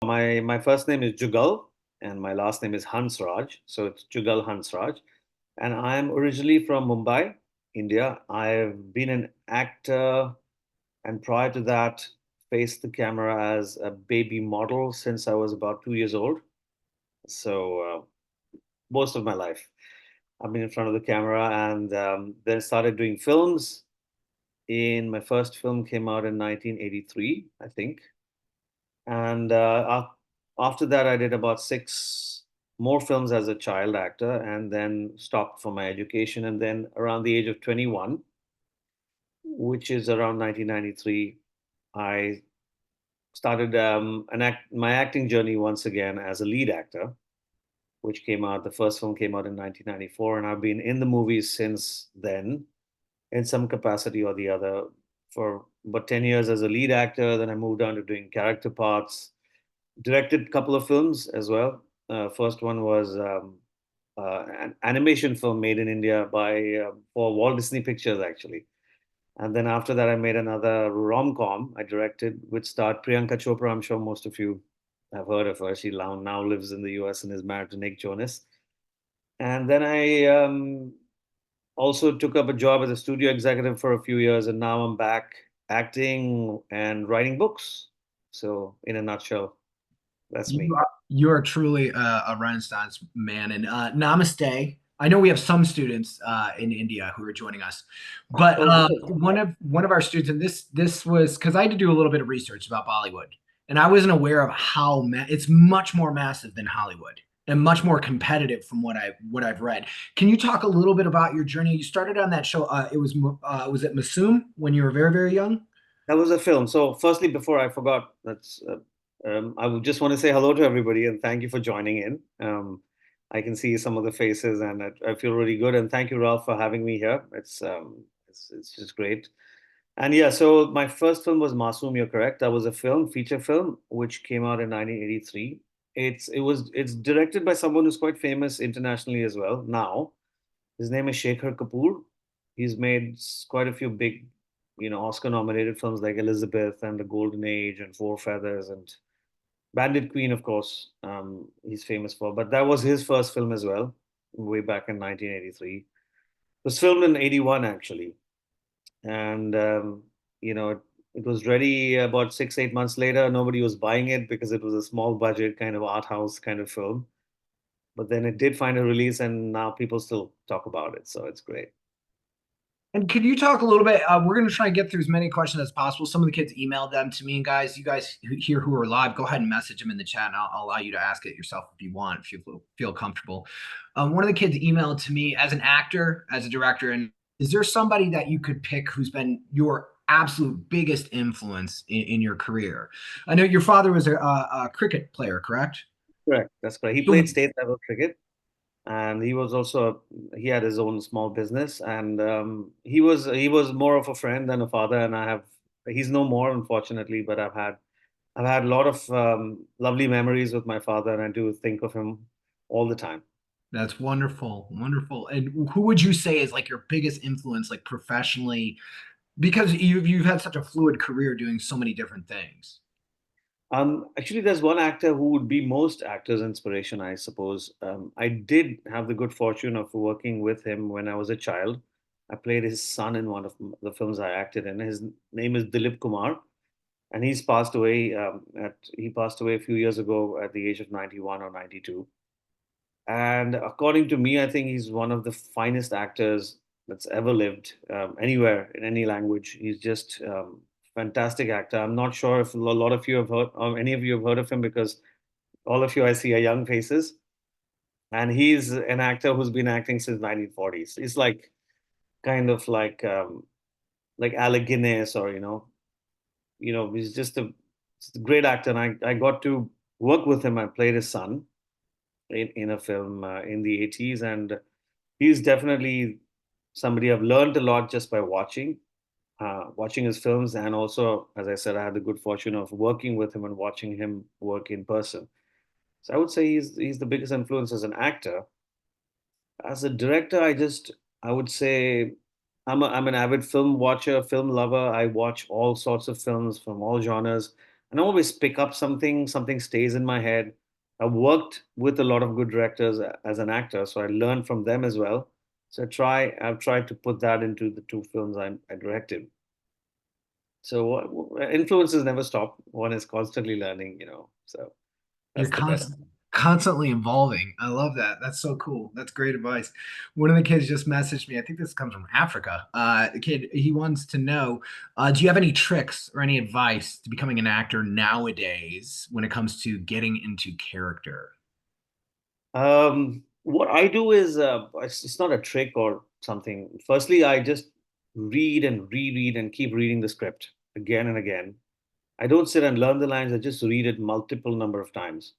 my first name is Jugal, and my last name is Hansraj. So it's Jugal Hansraj, and I'm originally from Mumbai, India. I've been an actor, and prior to that, faced the camera as a baby model since I was about 2 years old. So most of my life, I've been in front of the camera, and then started doing films. In my first film came out in 1983, I think. And after that, I did about six more films as a child actor and then stopped for my education. And then around the age of 21, which is around 1993, I started my acting journey once again as a lead actor, which came out, the first film came out in 1994. And I've been in the movies since then in some capacity or the other for about 10 years as a lead actor. Then I moved on to doing character parts, directed a couple of films as well. First one was an animation film made in India by for Walt Disney Pictures actually. And then after that, I made another rom com I directed, which starred Priyanka Chopra. I'm sure most of you have heard of her. She now lives in the US and is married to Nick Jonas. And then I also took up a job as a studio executive for a few years, and now I'm back acting and writing books. So, in a nutshell, that's me. You are truly a Renaissance man. And namaste. I know we have some students in India who are joining us, but Oh, good. one of our students, and this was because I had to do a little bit of research about Bollywood, and I wasn't aware of how it's much more massive than Hollywood and much more competitive from what I've read. Can you talk a little bit about your journey? You started on that show. Was it Masoom when you were very very young? That was a film. So, firstly, before I forgot, I would just want to say hello to everybody and thank you for joining in. I can see some of the faces, and I feel really good. And thank you, Ralph, for having me here. It's just great. And yeah, so my first film was Masoom. You're correct. That was a feature film, which came out in 1983. It's directed by someone who's quite famous internationally as well now. His name is Shekhar Kapoor. He's made quite a few big, Oscar-nominated films like Elizabeth and The Golden Age and Four Feathers and Bandit Queen, of course. He's famous for, but that was his first film as well, way back in 1983. It was filmed in '81 actually, and it was ready about 6, 8 months later. Nobody was buying it because it was a small budget kind of art house kind of film. But then it did find a release, and now people still talk about it, so it's great. And could you talk a little bit? We're going to try and get through as many questions as possible. Some of the kids emailed them to me, and guys, you guys here who are live, go ahead and message them in the chat, and I'll allow you to ask it yourself if you want, if you feel comfortable. One of the kids emailed to me as an actor, as a director, and is there somebody that you could pick who's been your absolute biggest influence in your career? I know your father was a cricket player, correct? Correct. That's correct. He So played state level cricket, and he had his own small business, and he was more of a friend than a father. And he's no more, unfortunately, but I've had a lot of lovely memories with my father, and I do think of him all the time. that's wonderful, wonderful. And who would you say is like your biggest influence, like professionally, because you've had such a fluid career doing so many different things. Actually, there's one actor who would be most actors' inspiration, I suppose. I did have the good fortune of working with him when I was a child. I played his son in one of the films I acted in. His name is Dilip Kumar, and he passed away a few years ago at the age of 91 or 92. And according to me, I think he's one of the finest actors that's ever lived anywhere in any language. He's just fantastic actor. I'm not sure if a lot of you have heard, or any of you have heard of him, because all of you I see are young faces. And he's an actor who's been acting since 1940s. He's like kind of like Alec Guinness, or he's just a great actor. And I got to work with him. I played his son in a film in the '80s, and he's definitely somebody I've learned a lot just by watching his films, and also, as I said, I had the good fortune of working with him and watching him work in person. So I would say he's the biggest influence as an actor. As a director, I would say I'm an avid film watcher, film lover. I watch all sorts of films from all genres. and I always pick up something, something stays in my head. I've worked with a lot of good directors as an actor, so I learned from them as well. So I've tried to put that into the two films I directed. So influences never stop. One is constantly learning, so You're that's the best. constantly evolving. I love that. That's so cool. That's great advice. One of the kids just messaged me. I think this comes from Africa. The kid, he wants to know, do you have any tricks or any advice to becoming an actor nowadays when it comes to getting into character? What I do is it's not a trick or something. Firstly, I just read and reread and keep reading the script again and again. I don't sit and learn the lines. I just read it multiple number of times,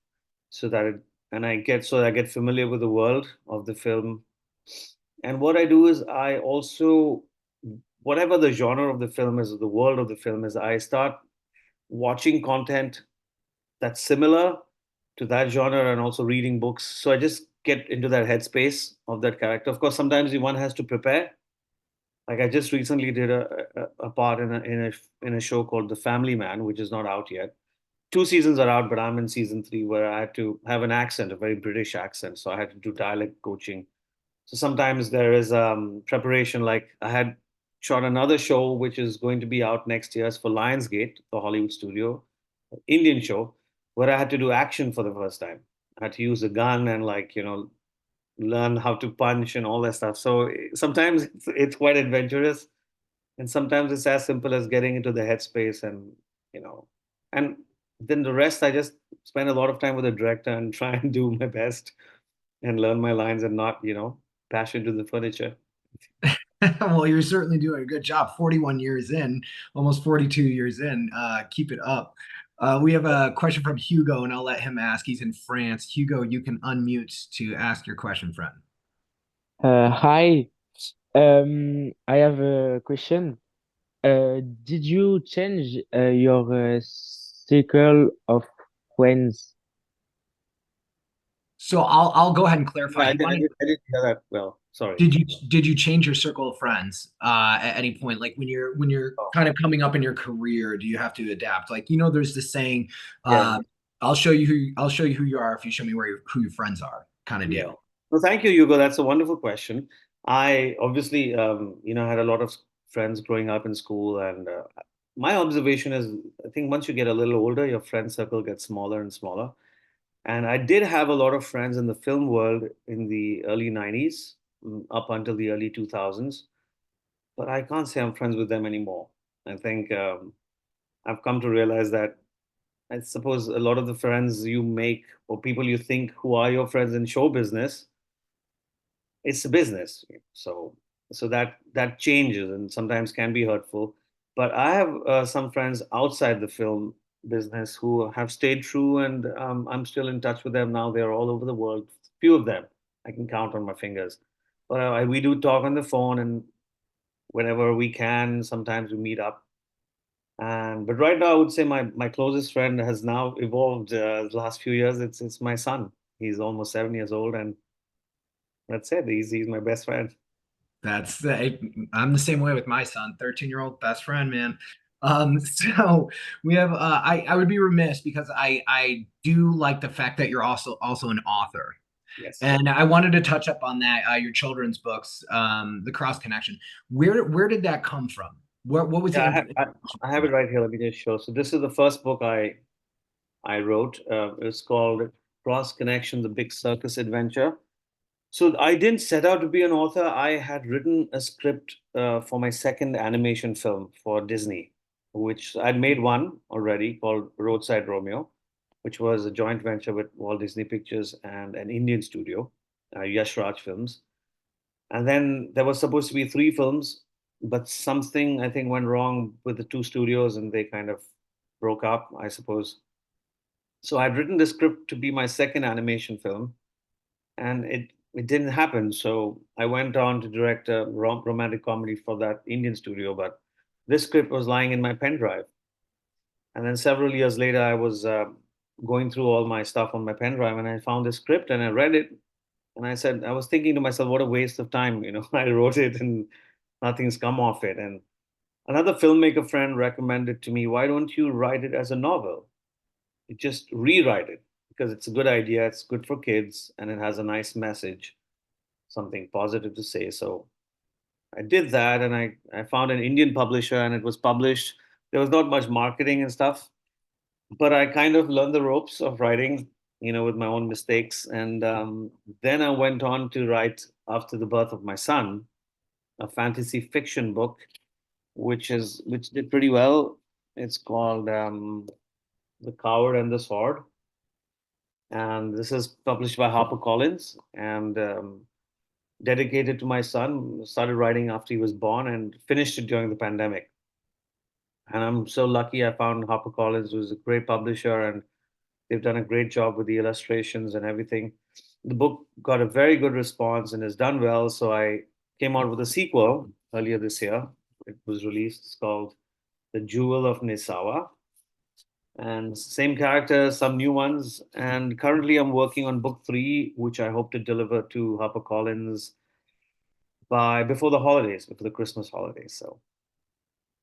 so that it, and I get familiar with the world of the film. And what I do is I also, whatever the genre of the film is, or the world of the film is, I start watching content that's similar to that genre and also reading books. So I just get into that headspace of that character. Of course, sometimes one has to prepare. Like I just recently did a part in a show called The Family Man, which is not out yet. Two seasons are out, but I'm in season three where I had to have an accent, a very British accent. So I had to do dialect coaching. So sometimes there is preparation. Like I had shot another show which is going to be out next year. It's for Lionsgate, the Hollywood studio, Indian show, where I had to do action for the first time. I had to use a gun and learn how to punch and all that stuff. So sometimes it's quite adventurous, and sometimes it's as simple as getting into the headspace you know, and then the rest I just spend a lot of time with the director and try and do my best and learn my lines and not bash into the furniture. Well, you're certainly doing a good job. 41 years in, almost 42 years in. Keep it up. We have a question from Hugo, and I'll let him ask. He's in France. Hugo, you can unmute to ask your question, friend. Hi, I have a question. Did you change your circle of friends? So I'll go ahead and clarify. Yeah, He wanted, I didn't hear that well. Sorry. did you change your circle of friends at any point? Like when you're Oh, kind of coming up in your career, do you have to adapt? Like there's this saying, yeah, uh, I'll show you who you are if you show me who your friends are, kind of yeah. deal. Well, thank you, Hugo. That's a wonderful question. I obviously, had a lot of friends growing up in school, and my observation is, I think once you get a little older, your friend circle gets smaller and smaller. And I did have a lot of friends in the film world in the early 90s, up until the early 2000s, but I can't say I'm friends with them anymore. I think I've come to realize that I suppose a lot of the friends you make or people you think who are your friends in show business, it's a business. So that changes and sometimes can be hurtful. But I have some friends outside the film business who have stayed true, and I'm still in touch with them now. They're all over the world. Few of them I can count on my fingers. But we do talk on the phone, and whenever we can, sometimes we meet up. And but right now, I would say my closest friend has now evolved the last few years. It's my son. He's almost 7 years old, and that's it. He's my best friend. I'm the same way with my son, 13-year-old best friend, man. So we have I would be remiss because I do like the fact that you're also an author. Yes. And I wanted to touch up on that, your children's books, the cross connection. Where did that come from? What was the Yeah, inspiration I for have it that? right here. Let me just show. So this is the first book I wrote. It's called Cross Connection: The Big Circus Adventure. So I didn't set out to be an author. I had written a script for my second animation film for Disney, which I'd made one already called Roadside Romeo, which was a joint venture with Walt Disney Pictures and an Indian studio, Yash Raj Films. And then there was supposed to be three films, but something I think went wrong with the two studios and they kind of broke up, I suppose. So I'd written the script to be my second animation film, and it didn't happen. So I went on to direct a romantic comedy for that Indian studio, but this script was lying in my pen drive. And then several years later, I was going through all my stuff on my pen drive, and I found this script and I read it, and I said, I was thinking to myself, what a waste of time. I wrote it and nothing's come of it. And Another filmmaker friend recommended to me, why don't you write it as a novel? You just rewrite it because it's a good idea, it's good for kids, and it has a nice message, something positive to say. So I did that, and I found an Indian publisher, and it was published. There was not much marketing and stuff, but I kind of learned the ropes of writing, with my own mistakes. And then I went on to write after the birth of my son, a fantasy fiction book, which did pretty well. It's called The Coward and the Sword, and this is published by HarperCollins and dedicated to my son. Started writing after he was born and finished it during the pandemic. And I'm so lucky I found HarperCollins, who's a great publisher, and they've done a great job with the illustrations and everything. The book got a very good response and has done well. So I came out with a sequel earlier this year. It was released. It's called The Jewel of Nisawa. And same characters, some new ones. And currently I'm working on book three, which I hope to deliver to HarperCollins by before the holidays, before the Christmas holidays. So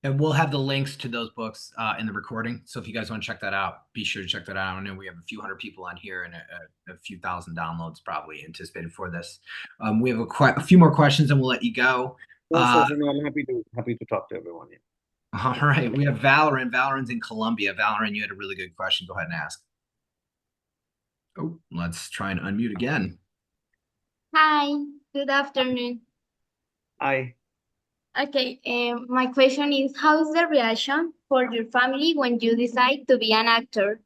And we'll have the links to those books in the recording. So if you guys want to check that out, be sure to check that out. I know we have a few hundred people on here and a few thousand downloads probably anticipated for this. We have a few more questions and we'll let you go. sure, no, I'm happy to talk to everyone. Yeah. All right. We have Valorant. Valorant's in Colombia. Valorant, you had a really good question. Go ahead and ask. Oh, let's try and unmute again. Hi, good afternoon. Hi. Okay, my question is, how is the reaction for your family when you decide to be an actor?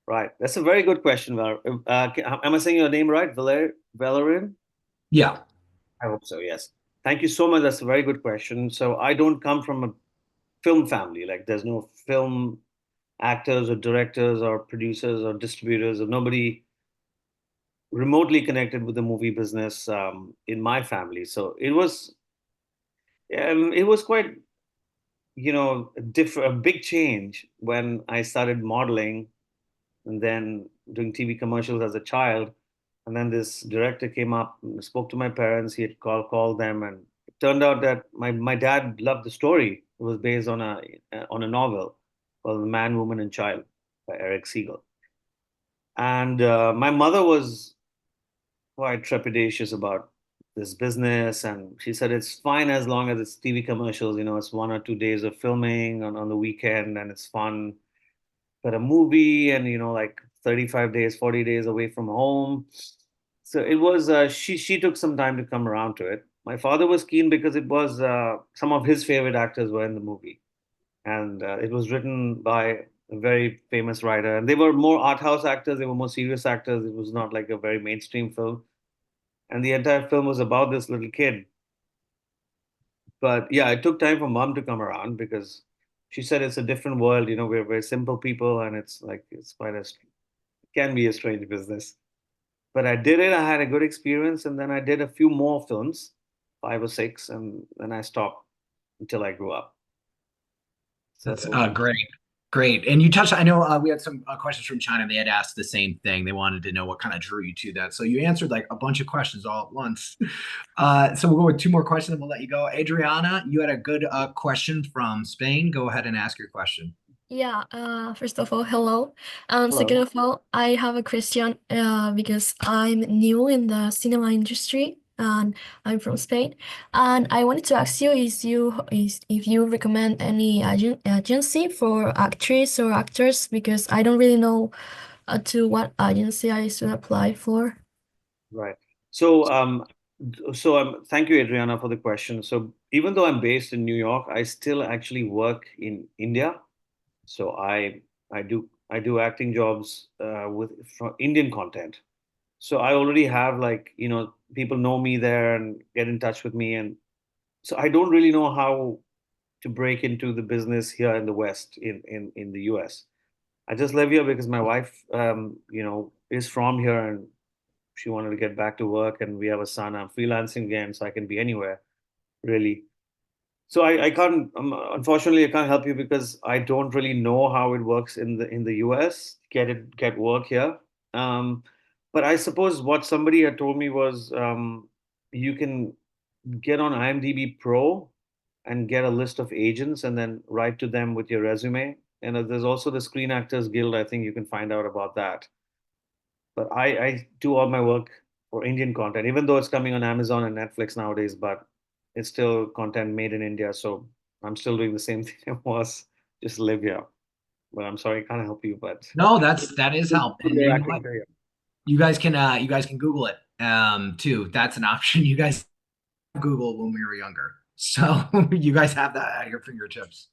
Right. That's a very good question, am I saying your name right? Valerian? Yeah. I hope so, yes. Thank you so much. That's a very good question. So I don't come from a film family. Like there's no film actors or directors or producers or distributors or nobody remotely connected with the movie business in my family. So it was quite, a big change when I started modeling and then doing TV commercials as a child. And then this director came up and spoke to my parents. He had called them, and it turned out that my dad loved the story. It was based on a novel called The Man, Woman, and Child by Eric Siegel. And my mother was quite trepidatious about this business, and she said it's fine as long as it's TV commercials. It's 1 or 2 days of filming on the weekend, and it's fun. But a movie and like 35 days 40 days away from home, so it was she took some time to come around to it. My father was keen because it was some of his favorite actors were in the movie, and it was written by a very famous writer, and they were more art house actors, they were more serious actors. It was not like a very mainstream film, and the entire film was about this little kid. But yeah, it took time for mom to come around because she said it's a different world. We're very simple people, and it's like it's quite a can be a strange business. But I did it. I had a good experience, and then I did a few more films, 5 or 6, and then I stopped until I grew up. That's So great. Great. And you touched, I know we had some questions from China. They had asked the same thing. They wanted to know what kind of drew you to that. So you answered like a bunch of questions all at once. So we'll go with two more questions and we'll let you go. Adriana, you had a good question from Spain. Go ahead and ask your question. Yeah, first of all, hello. Second hello. of all, I have a question because I'm new in the cinema industry and I'm from Spain. And I wanted to ask you if you recommend any agency for actors or actors because I don't really know to what agency I should apply for. Right. So thank you, Adriana, for the question. So even though I'm based in New York, I still actually work in India. So I do acting jobs with from Indian content. So I already have, like, people know me there and get in touch with me, and so I don't really know how to break into the business here in the West, in the US. I just live here because my wife, is from here, and she wanted to get back to work, and we have a son. I'm freelancing again, so I can be anywhere, really. So I can't, unfortunately, I can't help you because I don't really know how it works in the US. Get work here. Um, but I suppose what somebody had told me was you can get on IMDb Pro and get a list of agents and then write to them with your resume. And there's also the Screen Actors Guild. I think you can find out about that. But I do all my work for Indian content, even though it's coming on Amazon and Netflix nowadays, but it's still content made in India. So I'm still doing the same thing I was, just live here. But I'm sorry, I can't help you, but No, that is help. And your you know acting what? career. You guys can Google it too. That's an option. You guys Google when we were younger. So you guys have that at your fingertips.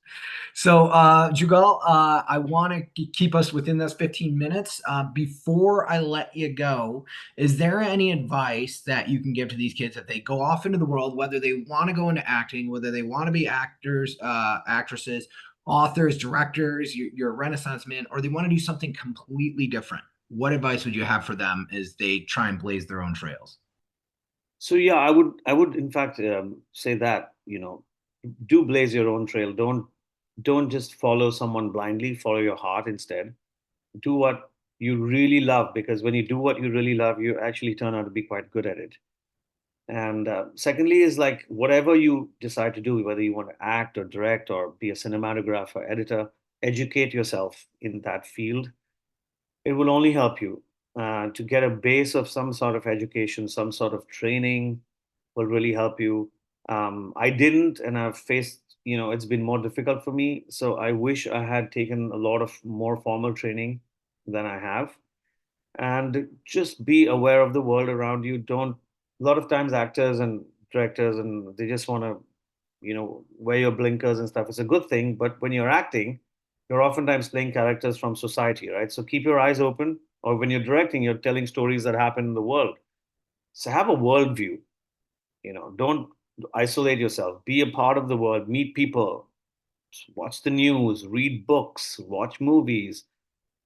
So, Jugal, I want to keep us within those 15 minutes. Before I let you go, is there any advice that you can give to these kids if they go off into the world, whether they want to go into acting, whether they want to be actors, actresses, authors, directors, you're a Renaissance man, or they want to do something completely different? What advice would you have for them as they try and blaze their own trails? So yeah, I would in fact say that, do blaze your own trail. Don't just follow someone blindly. Follow your heart instead. Do what you really love, because when you do what you really love, you actually turn out to be quite good at it. And secondly, is like whatever you decide to do, whether you want to act or direct or be a cinematographer, editor, educate yourself in that field. It will only help you to get a base of some sort of education, some sort of training will really help you. I didn't, and I've faced, it's been more difficult for me. So I wish I had taken a lot of more formal training than I have. And just be aware of the world around you. Don't, a lot of times actors and directors, and they just want to, wear your blinkers and stuff. It's a good thing. But when you're acting, you're oftentimes playing characters from society, right? So keep your eyes open. Or when you're directing, you're telling stories that happen in the world. So have a worldview. Don't isolate yourself. Be a part of the world. Meet people. Watch the news. Read books. Watch movies.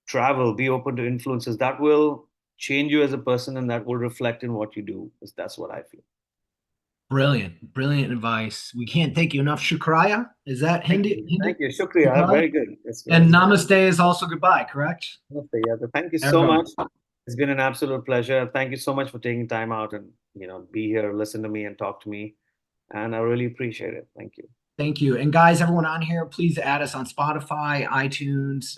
Travel. Be open to influences that will change you as a person, and that will reflect in what you do. That's what I feel. Brilliant, brilliant advice. We can't thank you enough. Shukraya. Is that Thank Hindi? you. Hindi? Thank you. Shukriya. Shukriya? Very good. And That's namaste is also goodbye, correct? namaste. Yeah. Thank you so Everyone. much. It's been an absolute pleasure. Thank you so much for taking time out and be here, listen to me, and talk to me. And I really appreciate it. Thank you. Thank you. And guys, everyone on here, please add us on Spotify, iTunes,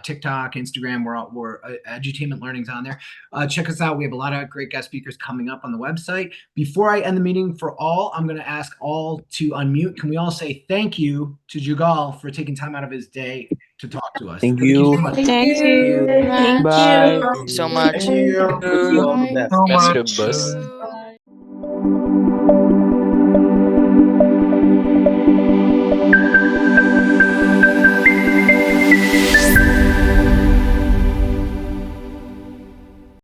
TikTok, Instagram. We're Edutainment Learning's on there. Check us out. We have a lot of great guest speakers coming up on the website. Before I end the meeting for all, I'm going to ask all to unmute. Can we all say thank you to Jugal for taking time out of his day to talk to us? Thank Thank you so you. much. Thank you. Thank Bye. Thank you so you. much. Thank you. Wish you all the Bye. best. Merci le boss. Bye.